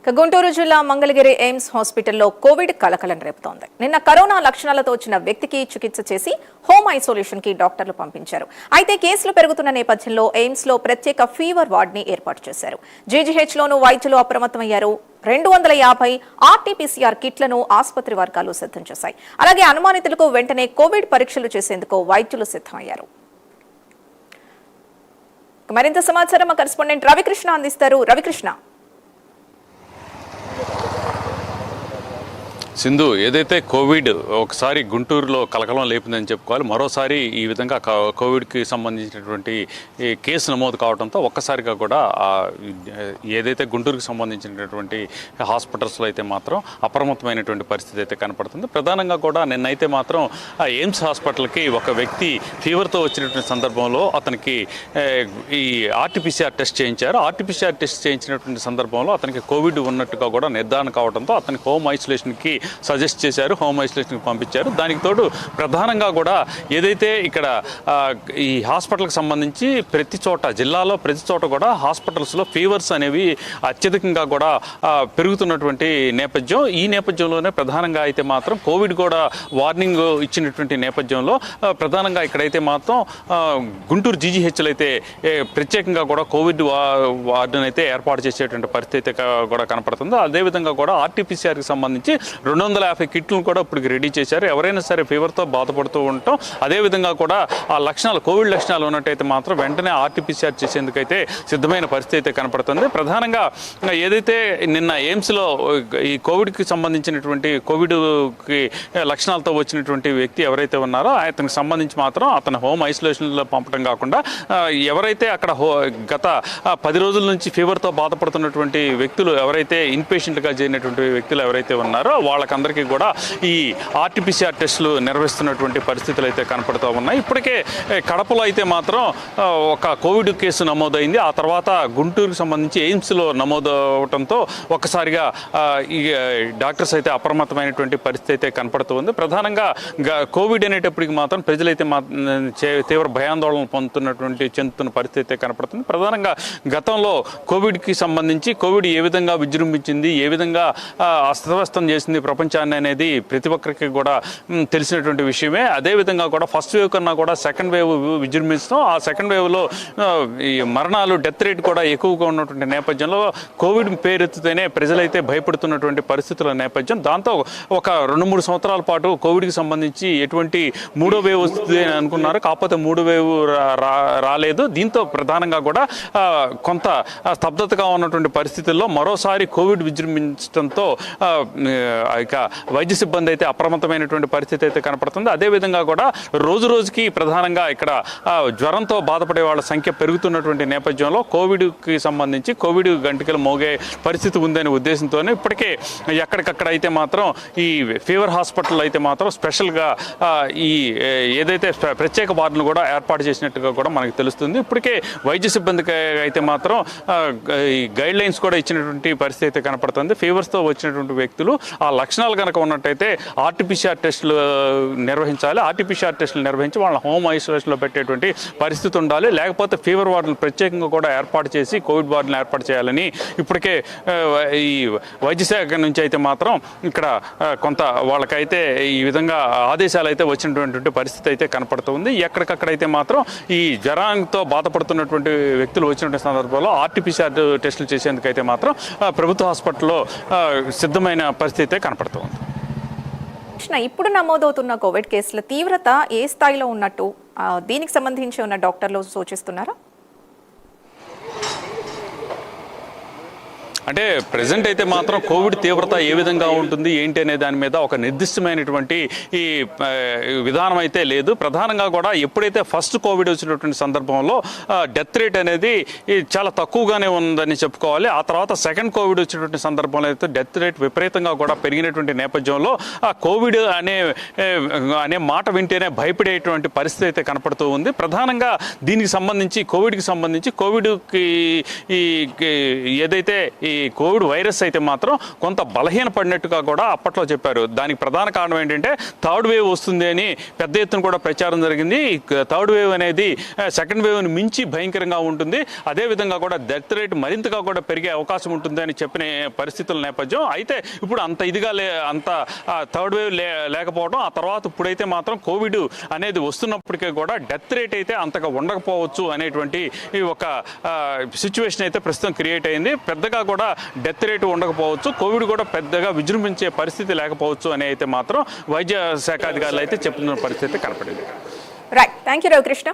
గుంటూరు జిల్లా మంగళగిరి ఎయిమ్స్ హాస్పిటల్లో కోవిడ్ కలకలం రేపుతోంది. నిన్న కరోనా లక్షణాలతో వచ్చిన వ్యక్తికి చికిత్స చేసి హోమ్ ఐసోలేషన్ కి డాక్టర్లు పంపించారు. అయితే కేసులు పెరుగుతున్న నేపథ్యంలో ఎయిమ్స్ లో ప్రత్యేక ఫీవర్ వార్డ్ ని ఏర్పాటు చేశారు. జీజీహెచ్ లోనూ వైద్యులు అప్రమత్తమయ్యారు. 250 ఆర్టీపీసీఆర్ కిట్లను ఆసుపత్రి వర్గాలు సిద్ధం చేశాయి. అలాగే అనుమానితులకు వెంటనే కోవిడ్ పరీక్షలు చేసేందుకు వైద్యులు సిద్ధమయ్యారు. మరింత సమాచారం మా కరెస్పాండెంట్ రవికృష్ణ అందిస్తారు. రవికృష్ణ, సింధు, ఏదైతే కోవిడ్ ఒకసారి గుంటూరులో కలకలం లేపిందని చెప్పుకోవాలి. మరోసారి ఈ విధంగా కోవిడ్కి సంబంధించినటువంటి కేసు నమోదు కావడంతో ఒక్కసారిగా కూడా ఏదైతే గుంటూరుకి సంబంధించినటువంటి హాస్పిటల్స్లో అయితే మాత్రం అప్రమత్తమైనటువంటి పరిస్థితి అయితే కనపడుతుంది. ప్రధానంగా కూడా నిన్నైతే మాత్రం ఎయిమ్స్ హాస్పిటల్కి ఒక వ్యక్తి ఫీవర్తో వచ్చినటువంటి సందర్భంలో అతనికి ఈ ఆర్టీపీసీఆర్ టెస్ట్ చేయించారు. ఆర్టీపీసీఆర్ టెస్ట్ చేయించినటువంటి సందర్భంలో అతనికి కోవిడ్ ఉన్నట్టుగా కూడా నిర్ధారణ కావడంతో అతనికి హోమ్ ఐసోలేషన్కి సజెస్ట్ చేశారు, హోమ్ ఐసోలేషన్కి పంపించారు. దానికి తోడు ప్రధానంగా కూడా ఏదైతే ఇక్కడ ఈ హాస్పిటల్కి సంబంధించి జిల్లాలో ప్రతి చోట కూడా హాస్పిటల్స్లో ఫీవర్స్ అనేవి అత్యధికంగా కూడా పెరుగుతున్నటువంటి నేపథ్యం. ఈ నేపథ్యంలోనే ప్రధానంగా అయితే మాత్రం కోవిడ్ కూడా వార్నింగ్ ఇచ్చినటువంటి నేపథ్యంలో ప్రధానంగా ఇక్కడైతే మాత్రం గుంటూరు జీజీహెచ్లో అయితే ప్రత్యేకంగా కూడా కోవిడ్ వార్డును అయితే ఏర్పాటు చేసేటువంటి పరిస్థితి అయితే కూడా కనపడుతుంది. అదేవిధంగా కూడా ఆర్టీపీసీఆర్కి సంబంధించి 250 కిట్లను కూడా ఇప్పుడు రెడీ చేశారు. ఎవరైనా సరే ఫీవర్తో బాధపడుతూ ఉంటాం, అదేవిధంగా కూడా ఆ లక్షణాలు కోవిడ్ లక్షణాలు ఉన్నట్టయితే మాత్రం వెంటనే ఆర్టీపీసీఆర్ చేసేందుకైతే సిద్ధమైన పరిస్థితి అయితే కనపడుతుంది. ప్రధానంగా ఏదైతే నిన్న ఎయిమ్స్లో ఈ కోవిడ్కి సంబంధించినటువంటి కోవిడ్కి లక్షణాలతో వచ్చినటువంటి వ్యక్తి ఎవరైతే ఉన్నారో అతనికి సంబంధించి మాత్రం అతను హోమ్ ఐసోలేషన్లో పంపడం కాకుండా ఎవరైతే అక్కడ గత 10 రోజుల నుంచి ఫీవర్తో బాధపడుతున్నటువంటి వ్యక్తులు ఎవరైతే ఇన్పేషెంట్గా చేరినటువంటి వ్యక్తులు ఎవరైతే ఉన్నారో వాళ్ళకందరికీ కూడా ఈ ఆర్టీపీసీఆర్ టెస్టులు నిర్వహిస్తున్నటువంటి పరిస్థితులు అయితే కనపడుతూ ఉన్నాయి. ఇప్పటికే కడపలో అయితే మాత్రం ఒక కోవిడ్ కేసు నమోదైంది. ఆ తర్వాత గుంటూరుకు సంబంధించి ఎయిమ్స్లో నమోదు అవడంతో ఒక్కసారిగా ఈ డాక్టర్స్ అయితే అప్రమత్తమైనటువంటి పరిస్థితి అయితే కనపడుతూ ఉంది. ప్రధానంగా కోవిడ్ అనేటప్పటికి మాత్రం ప్రజలైతే తీవ్ర భయాందోళన చెందుతున్న పరిస్థితి అయితే కనపడుతుంది. ప్రధానంగా గతంలో కోవిడ్కి సంబంధించి కోవిడ్ ఏ విధంగా విజృంభించింది, ఏ విధంగా అస్తవ్యస్తం చేసింది ప్రపంచాన్ని అనేది ప్రతి ఒక్కరికి కూడా తెలిసినటువంటి విషయమే. అదేవిధంగా కూడా ఫస్ట్ వేవ్ కన్నా కూడా సెకండ్ వేవ్ విజృంభిస్తాం. ఆ సెకండ్ వేవ్లో ఈ మరణాలు డెత్ రేట్ కూడా ఎక్కువగా ఉన్నటువంటి నేపథ్యంలో కోవిడ్ పేరెత్తితేనే ప్రజలైతే భయపడుతున్నటువంటి పరిస్థితుల నేపథ్యం. దాంతో ఒక 2-3 సంవత్సరాల పాటు కోవిడ్కి సంబంధించి ఎటువంటి 3వ వేవ్ వస్తుంది అని అనుకున్నారు, కాకపోతే 3వ వేవ్ రాలేదు. దీంతో ప్రధానంగా కూడా కొంత స్తబ్దతగా ఉన్నటువంటి పరిస్థితుల్లో మరోసారి కోవిడ్ విజృంభించడంతో ఇక వైద్య సిబ్బంది అయితే అప్రమత్తమైనటువంటి పరిస్థితి అయితే కనపడుతుంది. అదేవిధంగా కూడా రోజు రోజుకి ప్రధానంగా ఇక్కడ జ్వరంతో బాధపడే వాళ్ళ సంఖ్య పెరుగుతున్నటువంటి నేపథ్యంలో కోవిడ్కి సంబంధించి కోవిడ్ గంటికలు మోగే పరిస్థితి ఉందనే ఉద్దేశంతోనే ఇప్పటికే ఎక్కడికక్కడ అయితే మాత్రం ఈ ఫీవర్ హాస్పిటల్ అయితే మాత్రం స్పెషల్గా ఈ ఏదైతే ప్రత్యేక వార్డును కూడా ఏర్పాటు చేసినట్టుగా కూడా మనకు తెలుస్తుంది. ఇప్పటికే వైద్య సిబ్బందికి అయితే మాత్రం ఈ గైడ్ లైన్స్ కూడా ఇచ్చినటువంటి పరిస్థితి అయితే కనపడుతుంది. ఫీవర్స్తో వచ్చినటువంటి వ్యక్తులు ఆ లక్షణాలు కనుక ఉన్నట్టయితే ఆర్టీపీసీఆర్ టెస్టులు నిర్వహించాలి. ఆర్టీపీసీఆర్ టెస్టులు నిర్వహించి వాళ్ళ హోమ్ ఐసోలేషన్లో పెట్టేటువంటి పరిస్థితి ఉండాలి. లేకపోతే ఫీవర్ వార్డులు ప్రత్యేకంగా కూడా ఏర్పాటు చేసి కోవిడ్ వార్డులను ఏర్పాటు చేయాలని ఇప్పటికే ఈ వైద్య శాఖ నుంచి అయితే మాత్రం ఇక్కడ కొంత వాళ్ళకైతే ఈ విధంగా ఆదేశాలు అయితే వచ్చినటువంటి పరిస్థితి అయితే కనపడుతుంది. ఎక్కడికక్కడైతే మాత్రం ఈ జ్వరంతో బాధపడుతున్నటువంటి వ్యక్తులు వచ్చినటువంటి సందర్భంలో ఆర్టీపీసీఆర్ టెస్టులు చేసేందుకైతే మాత్రం ప్రభుత్వ హాస్పిటల్లో సిద్ధమైన పరిస్థితి కనపడుతుంది. ఇప్పుడు నమోదవుతున్న కోవిడ్ కేసుల తీవ్రత ఏ స్థాయిలో ఉన్నట్టు దీనికి సంబంధించి ఉన్న డాక్టర్లు సూచిస్తున్నారా? అంటే ప్రజెంట్ అయితే మాత్రం కోవిడ్ తీవ్రత ఏ విధంగా ఉంటుంది ఏంటి అనే దాని మీద ఒక నిర్దిష్టమైనటువంటి ఈ విధానం అయితే లేదు. ప్రధానంగా కూడా ఎప్పుడైతే ఫస్ట్ కోవిడ్ వచ్చినటువంటి సందర్భంలో డెత్ రేట్ అనేది చాలా తక్కువగానే ఉందని చెప్పుకోవాలి. ఆ తర్వాత సెకండ్ కోవిడ్ వచ్చినటువంటి సందర్భంలో అయితే డెత్ రేట్ విపరీతంగా కూడా పెరిగినటువంటి నేపథ్యంలో ఆ కోవిడ్ అనే మాట వింటేనే భయపడేటువంటి పరిస్థితి అయితే కనపడుతూ ఉంది. ప్రధానంగా దీనికి సంబంధించి కోవిడ్కి సంబంధించి కోవిడ్కి ఏదైతే ఈ కోవిడ్ వైరస్ అయితే మాత్రం కొంత బలహీనపడినట్టుగా కూడా అప్పట్లో చెప్పారు. దానికి ప్రధాన కారణం ఏంటంటే థర్డ్ వేవ్ వస్తుంది అని పెద్ద ఎత్తున కూడా ప్రచారం జరిగింది. థర్డ్ వేవ్ అనేది సెకండ్ వేవ్ని మించి భయంకరంగా ఉంటుంది, అదేవిధంగా కూడా డెత్ రేట్ మరింతగా కూడా పెరిగే అవకాశం ఉంటుంది అని చెప్పిన పరిస్థితుల నేపథ్యం. అయితే ఇప్పుడు అంత ఇదిగా అంత థర్డ్ వేవ్ లేకపోవడం, ఆ తర్వాత ఇప్పుడైతే మాత్రం కోవిడ్ అనేది వస్తున్నప్పటికీ కూడా డెత్ రేట్ అయితే అంతగా ఉండకపోవచ్చు అనేటువంటి ఒక సిచ్యువేషన్ అయితే ప్రస్తుతం క్రియేట్ అయింది. పెద్దగా కూడా డెత్ రేటు ఉండకపోవచ్చు, కోవిడ్ కూడా పెద్దగా విజృంభించే పరిస్థితి లేకపోవచ్చు అని అయితే మాత్రం వైద్య శాఖ అధికారులు అయితే చెప్తున్న పరిస్థితి కనపడింది. Right, thank you Ravikrishna.